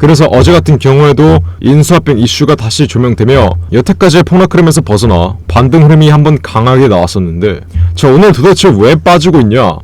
그래서 어제 같은 경우에도 인수합병 이슈가 다시 조명되며 여태까지의 폭락 흐름에서 벗어나 반등 흐름이 한번 강하게 나왔었는데, 자, 오늘 도대체 왜 빠지고 있냐?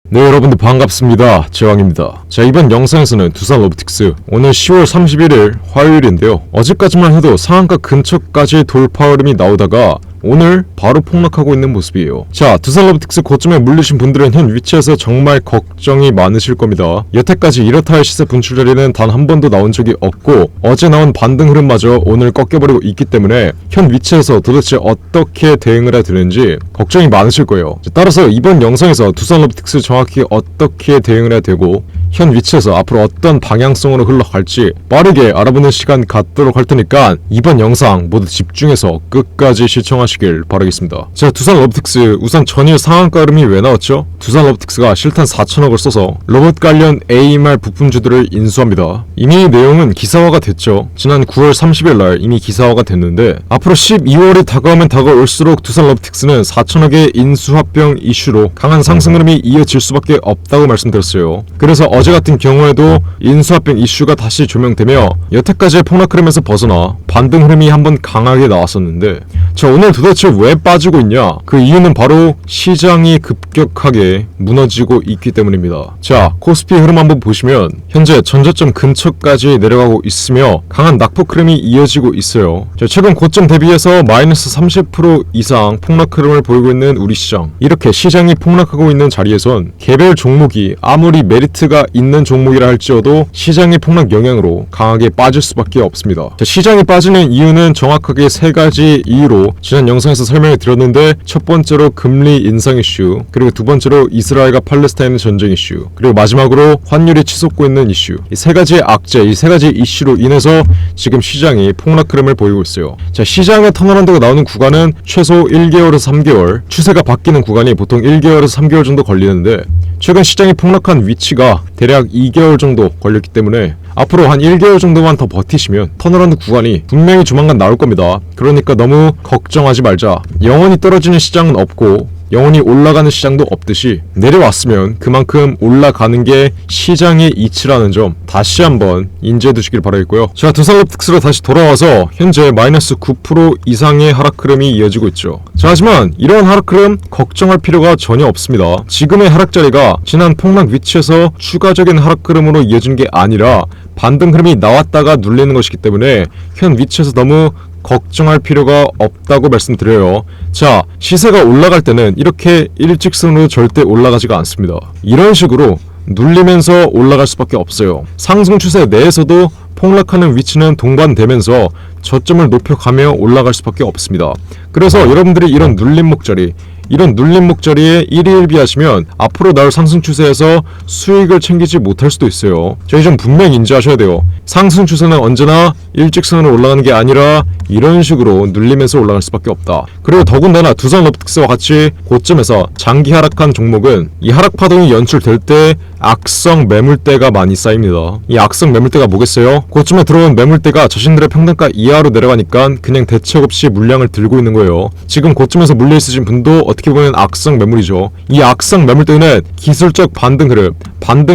네, 여러분들 반갑습니다. 제왕입니다. 자, 이번 영상에서는 두산 로보틱스 오늘 10월 31일 화요일인데요, 어제까지만 해도 상한가 근처까지 돌파 흐름이 나오다가 오늘 바로 폭락하고 있는 모습이에요. 자, 두산 로보틱스 고점에 물리신 분들은 현 위치에서 정말 걱정이 많으실 겁니다. 여태까지 이렇다 할 시세 분출 자리는 단 한 번도 나온 적이 없고 어제 나온 반등 흐름마저 오늘 꺾여버리고 있기 때문에 현 위치에서 도대체 어떻게 대응을 해야 되는지 걱정이 많으실 거예요. 자, 따라서 이번 영상에서 두산 로보틱스 정확히 어떻게 대응을 해야 되고 현 위치에서 앞으로 어떤 방향성으로 흘러갈지 빠르게 알아보는 시간 갖도록 할 테니까 이번 영상 모두 집중해서 끝까지 시청하시길 바라겠습니다. 자, 두산 로보틱스 우선 전일 상한가 흐름이 왜 나왔죠? 두산 로보틱스가 실탄 4천억을 써서 로봇 관련 AMR 부품주들을 인수합니다. 이미 내용은 기사화가 됐죠. 지난 9월 30일날 이미 기사화가 됐는데 앞으로 12월이 다가오면 다가올수록 두산 로보틱스는 4천억의 인수합병 이슈로 강한 상승 흐름이 이어질 수밖에 없다고 말씀드렸어요. 그래서 어제 같은 경우에도 인수합병 이슈가 다시 조명되며 여태까지의 폭락 흐름에서 벗어나 반등 흐름이 한번 강하게 나왔었는데, 자, 오늘 도대체 왜 빠지고 있냐? 그 이유는 바로 시장이 급격하게 무너지고 있기 때문입니다. 자, 코스피 흐름 한번 보시면 현재 전저점 근처까지 내려가고 있으며 강한 낙폭 흐름이 이어지고 있어요. 자, 최근 고점 대비해서 마이너스 30% 이상 폭락 흐름을 보이고 있는 우리 시장, 이렇게 시장이 폭락하고 있는 자리에선 개별 종목이 아무리 메리트가 있는 종목이라 할지어도 시장의 폭락 영향으로 강하게 빠질 수밖에 없습니다. 자, 시장이 빠지는 이유는 정확하게 세 가지 이유로 지난 영상에서 설명을 드렸는데, 첫 번째로 금리 인상 이슈, 그리고 두 번째로 이스라엘과 팔레스타인 전쟁 이슈, 그리고 마지막으로 환율이 치솟고 있는 이슈. 이 세 가지의 악재, 이 세 가지 이슈로 인해서 지금 시장이 폭락 흐름을 보이고 있어요. 자, 시장의 턴어라운드가 나오는 구간은 최소 1개월에서 3개월, 추세가 바뀌는 구간이 보통 1개월에서 3개월 정도 걸리는데 최근 시장이 폭락한 위치가 대략 2개월 정도 걸렸기 때문에 앞으로 한 1개월 정도만 더 버티시면 턴어라운드 구간이 분명히 조만간 나올 겁니다. 그러니까 너무 걱정하지 말자. 영원히 떨어지는 시장은 없고 영원히 올라가는 시장도 없듯이 내려왔으면 그만큼 올라가는 게 시장의 이치라는 점 다시 한번 인지해 두시길 바라겠고요. 자, 두산 로보틱스로 다시 돌아와서 현재 마이너스 9% 이상의 하락 흐름이 이어지고 있죠. 자, 하지만 이러한 하락 흐름 걱정할 필요가 전혀 없습니다. 지금의 하락 자리가 지난 폭락 위치에서 추가적인 하락 흐름으로 이어진 게 아니라 반등 흐름이 나왔다가 눌리는 것이기 때문에 현 위치에서 너무 걱정할 필요가 없다고 말씀드려요. 자, 시세가 올라갈 때는 이렇게 일직선으로 절대 올라가지가 않습니다. 이런 식으로 눌리면서 올라갈 수밖에 없어요. 상승 추세 내에서도 폭락하는 위치는 동반되면서 저점을 높여가며 올라갈 수밖에 없습니다. 그래서 여러분들이 이런 눌림 목자리, 이런 눌림 목자리에 일희일비하시면 앞으로 나올 상승 추세에서 수익을 챙기지 못할 수도 있어요. 저희 좀 분명히 인지하셔야 돼요. 상승 추세는 언제나 일직선으로 올라가는 게 아니라 이런 식으로 눌리면서 올라갈 수밖에 없다. 그리고 더군다나 두산 로보틱스와 같이 고점에서 장기 하락한 종목은 이 하락 파동이 연출될 때 악성 매물대가 많이 쌓입니다. 이 악성 매물대가 뭐겠어요? 고점에 들어온 매물대가 자신들의 평단가 이하로 내려가니까 그냥 대책 없이 물량을 들고 있는 거예요. 지금 고점에서 물려 있으신 분도 어떻게 보면 악성 매물이죠. 이 악성 매물대는 기술적 반등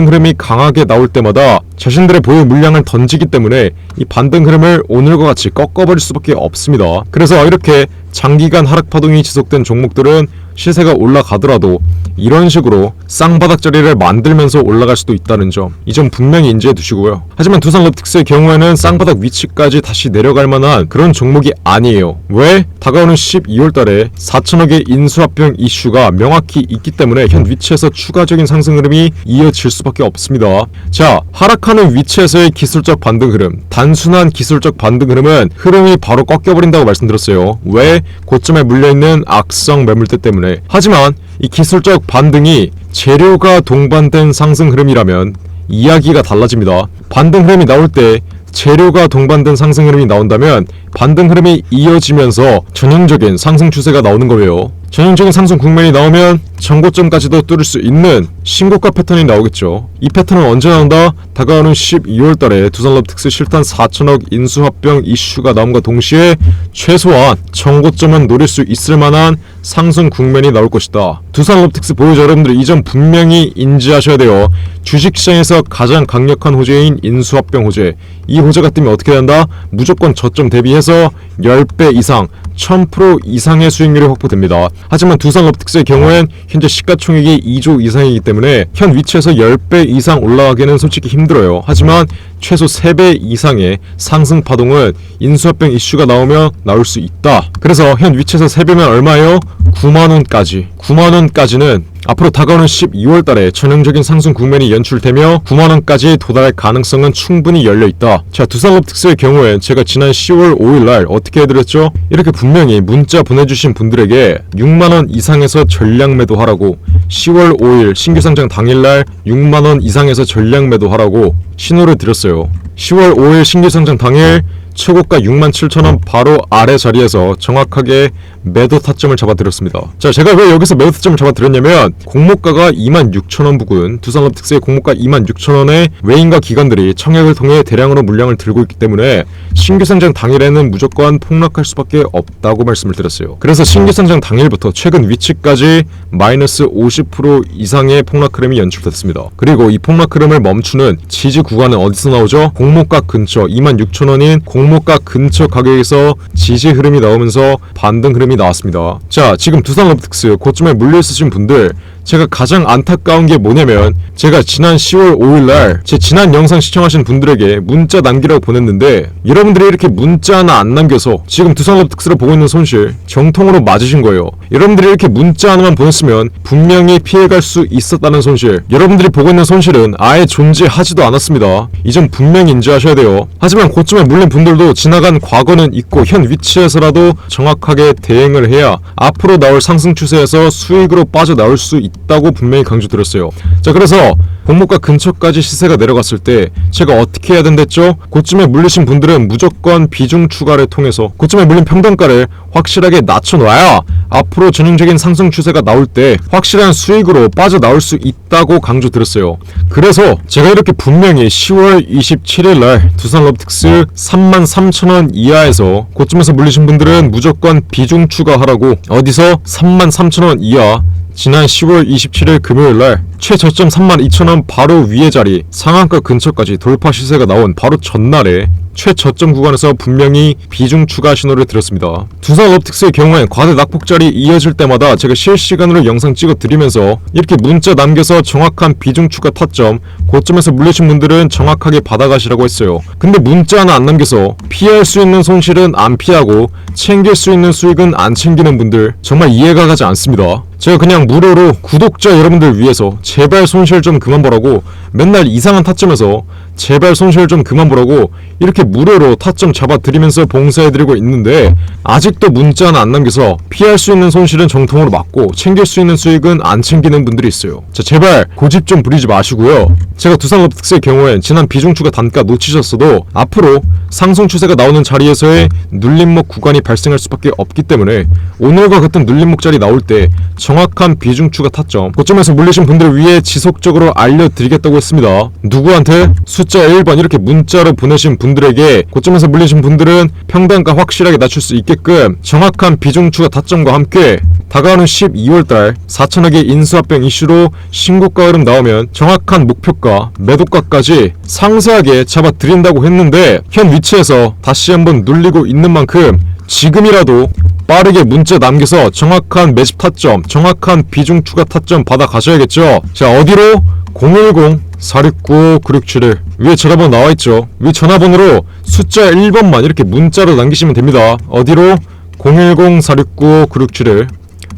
흐름이 강하게 나올 때마다 자신들의 보유 물량을 던지기 때문에 이 반등 흐름을 오늘과 같이 꺾어버릴 수밖에 없습니다. 그래서 이렇게 장기간 하락 파동이 지속된 종목들은 시세가 올라가더라도 이런 식으로 쌍바닥 자리를 만들면서 올라갈 수도 있다는 점, 이 점 분명히 인지해 두시고요. 하지만 두산 로보틱스의 경우에는 쌍바닥 위치까지 다시 내려갈 만한 그런 종목이 아니에요. 왜? 다가오는 12월 달에 4천억의 인수합병 이슈가 명확히 있기 때문에 현 위치에서 추가적인 상승 흐름이 이어질 수밖에 없습니다. 자, 하락하는 위치에서의 기술적 반등 흐름, 단순한 기술적 반등 흐름은 흐름이 바로 꺾여버린다고 말씀드렸어요. 왜? 고점에 물려있는 악성 매물대 때문에. 하지만 이 기술적 반등이 재료가 동반된 상승 흐름이라면 이야기가 달라집니다. 반등 흐름이 나올 때 재료가 동반된 상승 흐름이 나온다면 반등 흐름이 이어지면서 전형적인 상승 추세가 나오는 거예요. 전형적인 상승 국면이 나오면 전고점까지도 뚫을 수 있는 신고가 패턴이 나오겠죠. 이 패턴은 언제 나온다? 다가오는 12월달에 두산럽틱스 실탄 4천억 인수합병 이슈가 나옴과 동시에 최소한 전고점은 노릴 수 있을 만한 상승 국면이 나올 것이다. 두산럽틱스 보유자 여러분들 이 점 분명히 인지하셔야 돼요. 주식시장에서 가장 강력한 호재인 인수합병 호재, 이 호재가 뜨면 어떻게 된다? 무조건 저점 대비해서 10배 이상 1000% 이상의 수익률이 확보됩니다. 하지만 두산럽틱스의 경우엔 현재 시가총액이 2조 이상이기 때문에 현 위치에서 10배 이상 올라가기는 솔직히 힘들어요. 하지만 최소 3배 이상의 상승 파동은 인수합병 이슈가 나오면 나올 수 있다. 그래서 현 위치에서 3배면 얼마예요? 9만원까지. 9만원까지는 앞으로 다가오는 12월달에 전형적인 상승 국면이 연출되며 9만원까지 도달할 가능성은 충분히 열려있다. 자, 두산럽틱스의 경우엔 제가 지난 10월 5일날 어떻게 해드렸죠? 이렇게 분명히 문자 보내주신 분들에게 6만원 이상에서 전량 매도하라고, 10월 5일 신규상장 당일날 6만원 이상에서 전량 매도하라고 신호를 드렸어요. 10월 5일 신규상장 당일 최고가 67,000원 바로 아래 자리에서 정확하게 매도 타점을 잡아드렸습니다. 자, 제가 왜 여기서 매도 타점을 잡아드렸냐면 공모가가 26,000원 부근, 두산럽틱스의 공모가 26,000원에 외인과 기관들이 청약을 통해 대량으로 물량을 들고 있기 때문에 신규 상장 당일에는 무조건 폭락할 수밖에 없다고 말씀을 드렸어요. 그래서 신규 상장 당일부터 최근 위치까지 마이너스 50% 이상의 폭락 흐름이 연출됐습니다. 그리고 이 폭락 흐름을 멈추는 지지 구간은 어디서 나오죠? 공모가 근처 26,000원인 공모가 근처 가격에서 지지 흐름이 나오면서 반등 흐름이 나왔습니다. 자, 지금 두산럽틱스 고점에 물려있으신 분들, 제가 가장 안타까운 게 뭐냐면 제가 지난 10월 5일날 제 지난 영상 시청하신 분들에게 문자 남기라고 보냈는데 여러분들이 이렇게 문자 하나 안 남겨서 지금 두산럽틱스를 보고 있는 손실 정통으로 맞으신 거예요. 여러분들이 이렇게 문자 하나만 보냈으면 분명히 피해갈 수 있었다는 손실, 여러분들이 보고 있는 손실은 아예 존재하지도 않았습니다. 이 점 분명히 인지하셔야 돼요. 하지만 고점에 물린 분들도 지나간 과거는 있고 현 위치에서라도 정확하게 대응을 해야 앞으로 나올 상승 추세에서 수익으로 빠져나올 수 있다고 분명히 강조드렸어요. 자, 그래서 공모가 근처까지 시세가 내려갔을 때 제가 어떻게 해야 된댔죠? 고점에 물리신 분들은 무조건 비중 추가를 통해서 고점에 물린 평단가를 확실하게 낮춰놔야 앞으로 전형적인 상승 추세가 나올 때 확실한 수익으로 빠져나올 수 있다고 강조드렸어요. 그래서 제가 이렇게 분명히 10월 27일날 두산럽틱스 33,000원 이하에서 고점에서 물리신 분들은 무조건 비중 추가하라고, 어디서 33,000원 이하, 지난 10월 27일 금요일날 최저점 32,000원 바로 위의 자리 상한가 근처까지 돌파 시세가 나온 바로 전날에 최저점 구간에서 분명히 비중 추가 신호를 드렸습니다. 두산럽틱스의 경우엔 과대 낙폭자리 이어질 때마다 제가 실시간으로 영상 찍어 드리면서 이렇게 문자 남겨서 정확한 비중 추가 타점, 고점에서 물리신 분들은 정확하게 받아가시라고 했어요. 근데 문자 하나 안 남겨서 피할 수 있는 손실은 안 피하고 챙길 수 있는 수익은 안 챙기는 분들 정말 이해가 가지 않습니다. 제가 그냥 무료로 구독자 여러분들 위해서 제발 손실 좀 그만 보라고, 맨날 이상한 타점에서 제발 손실 좀 그만 보라고 이렇게 무료로 타점 잡아드리면서 봉사해드리고 있는데 아직도 문자 하나 안 남겨서 피할 수 있는 손실은 정통으로 막고 챙길 수 있는 수익은 안 챙기는 분들이 있어요. 자, 제발 고집 좀 부리지 마시고요. 제가 두산럽틱스의 경우엔 지난 비중 추가 단가 놓치셨어도 앞으로 상승 추세가 나오는 자리에서의 눌림목 구간이 발생할 수밖에 없기 때문에 오늘과 같은 눌림목 자리 나올 때 정확한 비중 추가 타점, 고점에서 물리신 분들을 위해 지속적으로 알려드리겠다고 했습니다. 누구한테? 숫자 1번 이렇게 문자로 보내신 분들에게 고점에서 물리신 분들은 평단가 확실하게 낮출 수 있게끔 정확한 비중 추가 타점과 함께 다가오는 12월달 4천억의 인수합병 이슈로 신고가 흐름 나오면 정확한 목표가, 매도가까지 상세하게 잡아드린다고 했는데 현 위치에서 다시 한번 눌리고 있는 만큼 지금이라도 빠르게 문자 남겨서 정확한 매집 타점, 정확한 비중 추가 타점 받아 가셔야겠죠. 자, 어디로? 010-469-9671 위에 전화번호 나와있죠. 위 전화번호로 숫자 1번만 이렇게 문자로 남기시면 됩니다. 어디로? 010-469-9671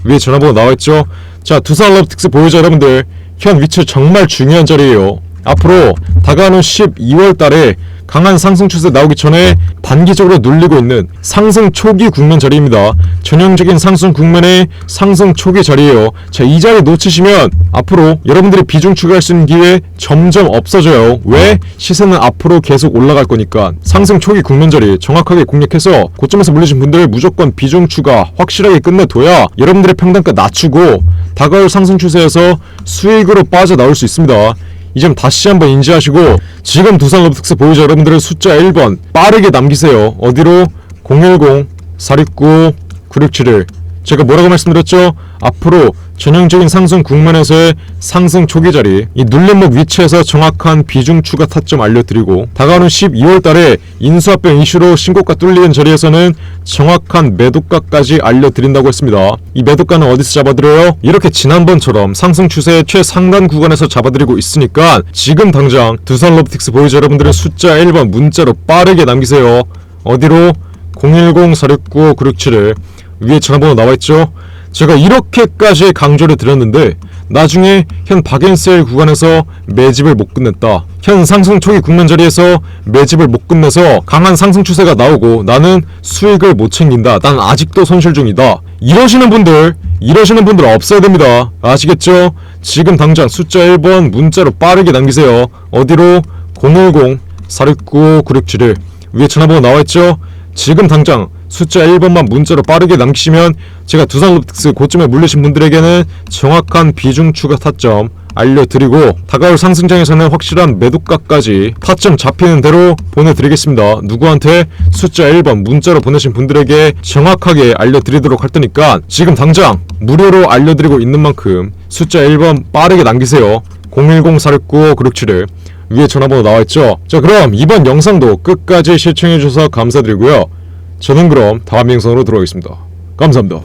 위에 전화번호 나와있죠. 자, 두산럽틱스 보유자 여러분들 현 위치 정말 중요한 자리예요. 앞으로 다가오는 12월달에 강한 상승 추세 나오기 전에 단기적으로 눌리고 있는 상승 초기 국면 자리입니다. 전형적인 상승 국면의 상승 초기 자리예요. 자, 이 자리 놓치시면 앞으로 여러분들이 비중 추가할 수 있는 기회 점점 없어져요. 왜? 시세는 앞으로 계속 올라갈 거니까. 상승 초기 국면 자리 정확하게 공략해서 고점에서 물리신 분들 무조건 비중 추가 확실하게 끝내둬야 여러분들의 평단가 낮추고 다가올 상승 추세에서 수익으로 빠져나올 수 있습니다. 이 점 다시 한번 인지하시고 지금 두산 로보틱스 보유자 여러분들의 숫자 1번 빠르게 남기세요. 어디로? 010-469-9671. 제가 뭐라고 말씀드렸죠? 앞으로 전형적인 상승 국면에서의 상승 초기 자리, 이 눌림목 위치에서 정확한 비중 추가 타점 알려드리고 다가오는 12월 달에 인수합병 이슈로 신고가 뚫리는 자리에서는 정확한 매도가까지 알려드린다고 했습니다. 이 매도가는 어디서 잡아드려요? 이렇게 지난번처럼 상승 추세의 최상단 구간에서 잡아드리고 있으니까 지금 당장 두산 로보틱스 보유자 여러분들의 숫자 1번 문자로 빠르게 남기세요. 어디로? 010-469-9671. 위에 전화번호 나와있죠? 제가 이렇게까지 강조를 드렸는데 나중에 현 박앤셀 구간에서 매집을 못 끝냈다, 현 상승 초기 국면 자리에서 매집을 못 끝내서 강한 상승 추세가 나오고 나는 수익을 못 챙긴다, 난 아직도 손실 중이다, 이러시는 분들 없어야 됩니다. 아시겠죠? 지금 당장 숫자 1번 문자로 빠르게 남기세요. 어디로? 010-469-9671. 위에 전화번호 나와있죠? 지금 당장 숫자 1번만 문자로 빠르게 남기시면 제가 두산 로보틱스 고점에 물리신 분들에게는 정확한 비중 추가 타점 알려드리고 다가올 상승장에서는 확실한 매도가까지 타점 잡히는 대로 보내드리겠습니다. 누구한테? 숫자 1번 문자로 보내신 분들에게 정확하게 알려드리도록 할 테니까 지금 당장 무료로 알려드리고 있는 만큼 숫자 1번 빠르게 남기세요. 010-469-9671. 위에 전화번호 나와있죠? 자, 그럼 이번 영상도 끝까지 시청해주셔서 감사드리고요. 저는 그럼 다음 영상으로 돌아오겠습니다. 감사합니다.